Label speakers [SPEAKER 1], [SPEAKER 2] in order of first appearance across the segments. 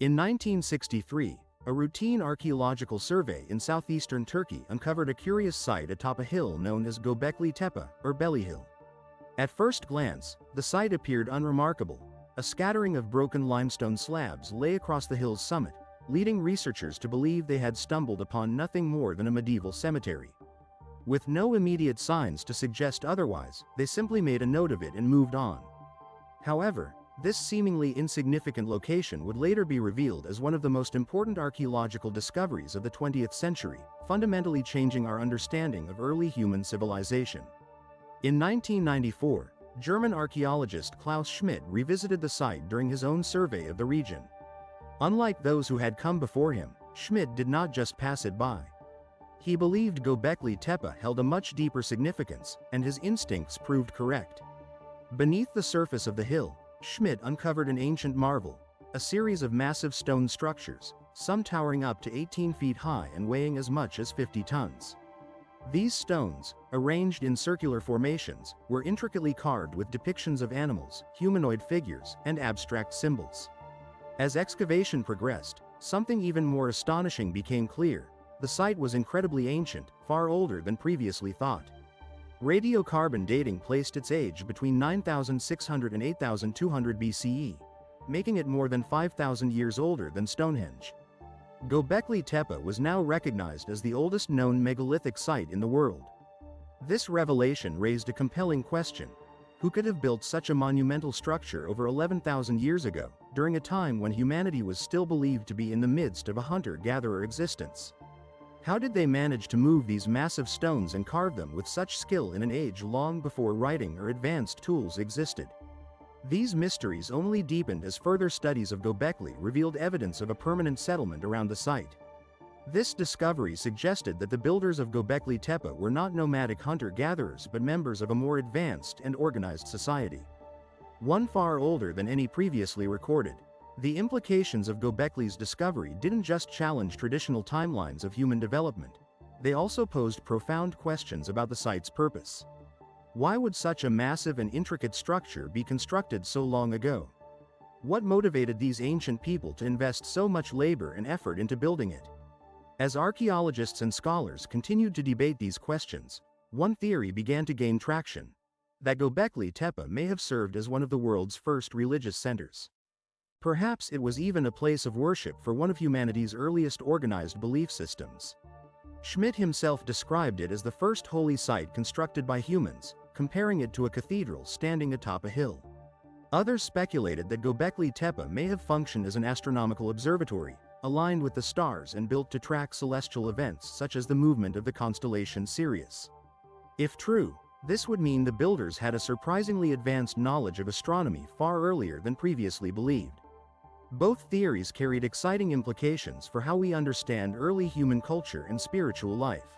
[SPEAKER 1] In 1963, a routine archaeological survey in southeastern Turkey uncovered a curious site atop a hill known as Göbekli Tepe, or Belly Hill. At first glance, the site appeared unremarkable. A scattering of broken limestone slabs lay across the hill's summit, leading researchers to believe they had stumbled upon nothing more than a medieval cemetery. With no immediate signs to suggest otherwise, they simply made a note of it and moved on. However, this seemingly insignificant location would later be revealed as one of the most important archaeological discoveries of the 20th century, fundamentally changing our understanding of early human civilization. In 1994, German archaeologist Klaus Schmidt revisited the site during his own survey of the region. Unlike those who had come before him, Schmidt did not just pass it by. He believed Göbekli Tepe held a much deeper significance, and his instincts proved correct. Beneath the surface of the hill, Schmidt uncovered an ancient marvel, a series of massive stone structures, some towering up to 18 feet high and weighing as much as 50 tons. These stones, arranged in circular formations, were intricately carved with depictions of animals, humanoid figures, and abstract symbols. As excavation progressed, something even more astonishing became clear. The site was incredibly ancient, far older than previously thought. Radiocarbon dating placed its age between 9,600 and 8,200 BCE, making it more than 5,000 years older than Stonehenge. Göbekli Tepe was now recognized as the oldest known megalithic site in the world. This revelation raised a compelling question: who could have built such a monumental structure over 11,000 years ago, during a time when humanity was still believed to be in the midst of a hunter-gatherer existence? How did they manage to move these massive stones and carve them with such skill in an age long before writing or advanced tools existed? These mysteries only deepened as further studies of Göbekli revealed evidence of a permanent settlement around the site. This discovery suggested that the builders of Göbekli Tepe were not nomadic hunter-gatherers but members of a more advanced and organized society. One far older than any previously recorded. The implications of Göbekli's discovery didn't just challenge traditional timelines of human development, they also posed profound questions about the site's purpose. Why would such a massive and intricate structure be constructed so long ago? What motivated these ancient people to invest so much labor and effort into building it? As archaeologists and scholars continued to debate these questions, one theory began to gain traction: that Göbekli Tepe may have served as one of the world's first religious centers. Perhaps it was even a place of worship for one of humanity's earliest organized belief systems. Schmidt himself described it as the first holy site constructed by humans, comparing it to a cathedral standing atop a hill. Others speculated that Göbekli Tepe may have functioned as an astronomical observatory, aligned with the stars and built to track celestial events such as the movement of the constellation Sirius. If true, this would mean the builders had a surprisingly advanced knowledge of astronomy far earlier than previously believed. Both theories carried exciting implications for how we understand early human culture and spiritual life.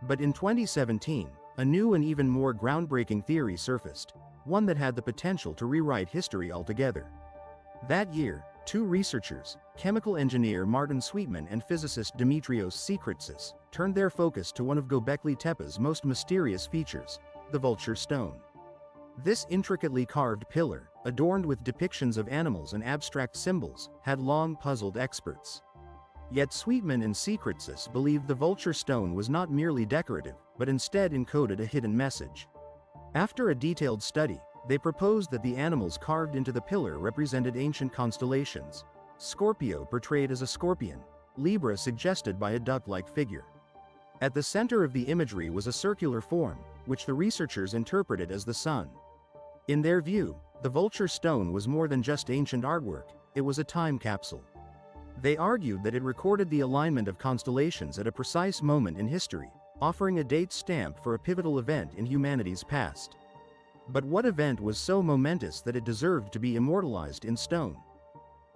[SPEAKER 1] But in 2017, a new and even more groundbreaking theory surfaced, one that had the potential to rewrite history altogether. That year, two researchers, chemical engineer Martin Sweetman and physicist Dimitrios Tsirkritsis, turned their focus to one of Göbekli Tepe's most mysterious features: the vulture stone. This intricately carved pillar, adorned with depictions of animals and abstract symbols, had long puzzled experts. Yet Sweetman and Tsirkritsis believed the vulture stone was not merely decorative, but instead encoded a hidden message. After a detailed study, they proposed that the animals carved into the pillar represented ancient constellations: Scorpio portrayed as a scorpion, Libra suggested by a duck-like figure. At the center of the imagery was a circular form, which the researchers interpreted as the sun. In their view, the vulture stone was more than just ancient artwork, it was a time capsule. They argued that it recorded the alignment of constellations at a precise moment in history, offering a date stamp for a pivotal event in humanity's past. But what event was so momentous that it deserved to be immortalized in stone?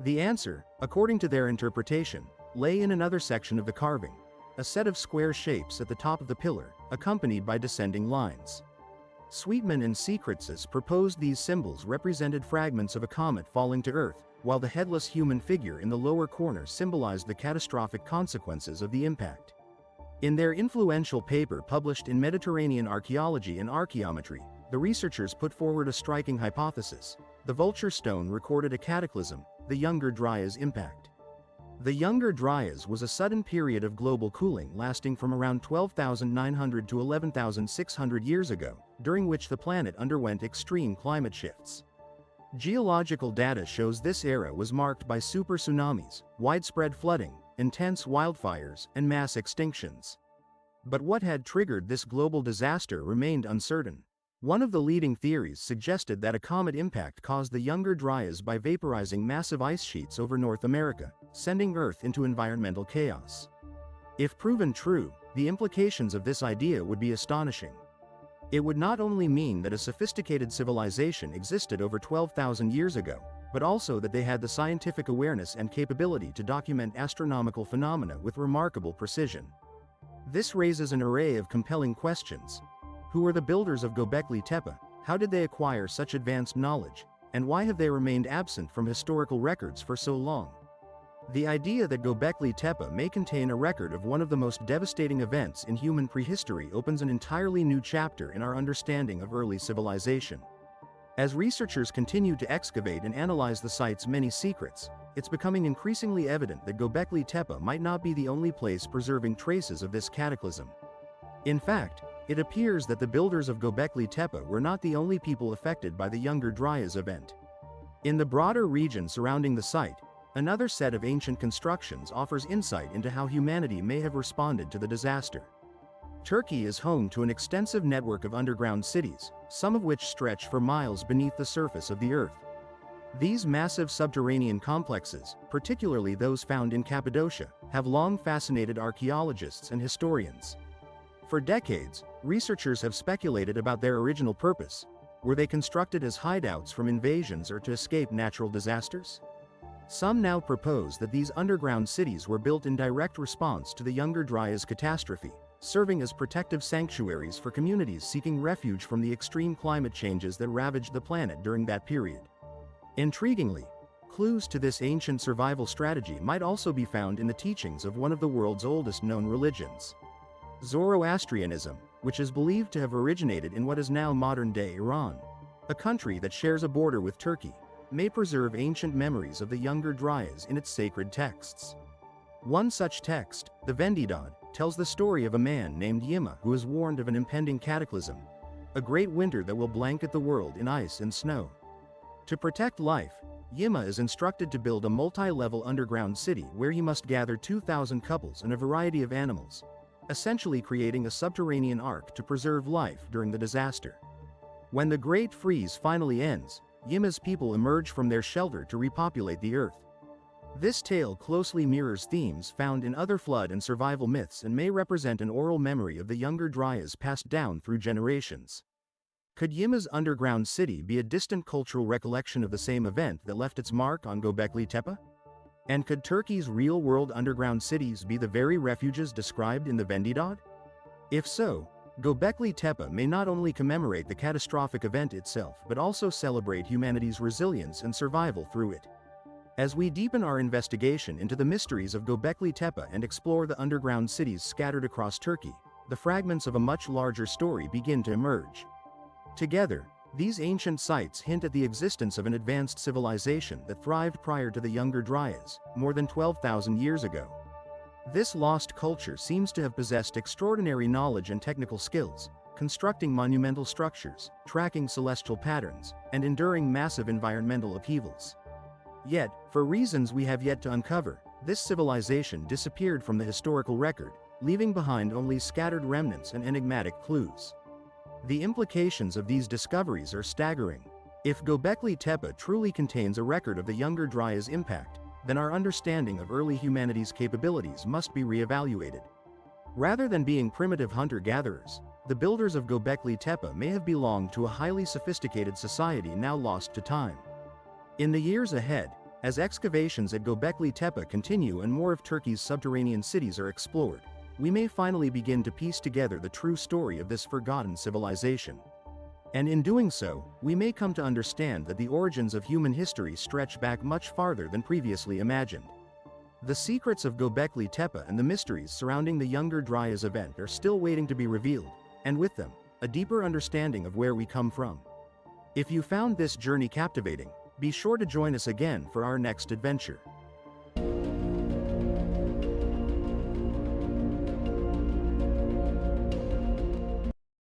[SPEAKER 1] The answer, according to their interpretation, lay in another section of the carving: a set of square shapes at the top of the pillar, accompanied by descending lines. Sweetman and Tsirkritsis proposed these symbols represented fragments of a comet falling to Earth, while the headless human figure in the lower corner symbolized the catastrophic consequences of the impact. In their influential paper published in Mediterranean Archaeology and Archaeometry, the researchers put forward a striking hypothesis: the vulture stone recorded a cataclysm, the Younger Dryas impact. The Younger Dryas was a sudden period of global cooling lasting from around 12,900 to 11,600 years ago, during which the planet underwent extreme climate shifts. Geological data shows this era was marked by super tsunamis, widespread flooding, intense wildfires, and mass extinctions. But what had triggered this global disaster remained uncertain. One of the leading theories suggested that a comet impact caused the Younger Dryas by vaporizing massive ice sheets over North America, sending Earth into environmental chaos. If proven true, the implications of this idea would be astonishing. It would not only mean that a sophisticated civilization existed over 12,000 years ago, but also that they had the scientific awareness and capability to document astronomical phenomena with remarkable precision. This raises an array of compelling questions. Who were the builders of Göbekli Tepe? How did they acquire such advanced knowledge? And why have they remained absent from historical records for so long? The idea that Göbekli Tepe may contain a record of one of the most devastating events in human prehistory opens an entirely new chapter in our understanding of early civilization. As researchers continue to excavate and analyze the site's many secrets, it's becoming increasingly evident that Göbekli Tepe might not be the only place preserving traces of this cataclysm. In fact, it appears that the builders of Göbekli Tepe were not the only people affected by the Younger Dryas event. In the broader region surrounding the site, another set of ancient constructions offers insight into how humanity may have responded to the disaster. Turkey is home to an extensive network of underground cities, some of which stretch for miles beneath the surface of the Earth. These massive subterranean complexes, particularly those found in Cappadocia, have long fascinated archaeologists and historians. For decades, researchers have speculated about their original purpose. Were they constructed as hideouts from invasions or to escape natural disasters? Some now propose that these underground cities were built in direct response to the Younger Dryas catastrophe, serving as protective sanctuaries for communities seeking refuge from the extreme climate changes that ravaged the planet during that period. Intriguingly, clues to this ancient survival strategy might also be found in the teachings of one of the world's oldest known religions. Zoroastrianism, which is believed to have originated in what is now modern-day Iran, a country that shares a border with Turkey, may preserve ancient memories of the Younger Dryas in its sacred texts. One such text, the Vendidad, tells the story of a man named Yima who is warned of an impending cataclysm, a great winter that will blanket the world in ice and snow. To protect life, Yima is instructed to build a multi-level underground city where he must gather 2,000 couples and a variety of animals, essentially creating a subterranean ark to preserve life during the disaster. When the Great Freeze finally ends, Yima's people emerge from their shelter to repopulate the Earth. This tale closely mirrors themes found in other flood and survival myths and may represent an oral memory of the Younger Dryas passed down through generations. Could Yima's underground city be a distant cultural recollection of the same event that left its mark on Göbekli Tepe? And could Turkey's real-world underground cities be the very refuges described in the Vendidad? If so, Göbekli Tepe may not only commemorate the catastrophic event itself but also celebrate humanity's resilience and survival through it. As we deepen our investigation into the mysteries of Göbekli Tepe and explore the underground cities scattered across Turkey, the fragments of a much larger story begin to emerge. Together, these ancient sites hint at the existence of an advanced civilization that thrived prior to the Younger Dryas, more than 12,000 years ago. This lost culture seems to have possessed extraordinary knowledge and technical skills, constructing monumental structures, tracking celestial patterns, and enduring massive environmental upheavals. Yet, for reasons we have yet to uncover, this civilization disappeared from the historical record, leaving behind only scattered remnants and enigmatic clues. The implications of these discoveries are staggering. If Göbekli Tepe truly contains a record of the Younger Dryas' impact, then our understanding of early humanity's capabilities must be reevaluated. Rather than being primitive hunter-gatherers, the builders of Göbekli Tepe may have belonged to a highly sophisticated society now lost to time. In the years ahead, as excavations at Göbekli Tepe continue and more of Turkey's subterranean cities are explored, we may finally begin to piece together the true story of this forgotten civilization. And in doing so, we may come to understand that the origins of human history stretch back much farther than previously imagined. The secrets of Göbekli Tepe and the mysteries surrounding the Younger Dryas event are still waiting to be revealed, and with them, a deeper understanding of where we come from. If you found this journey captivating, be sure to join us again for our next adventure.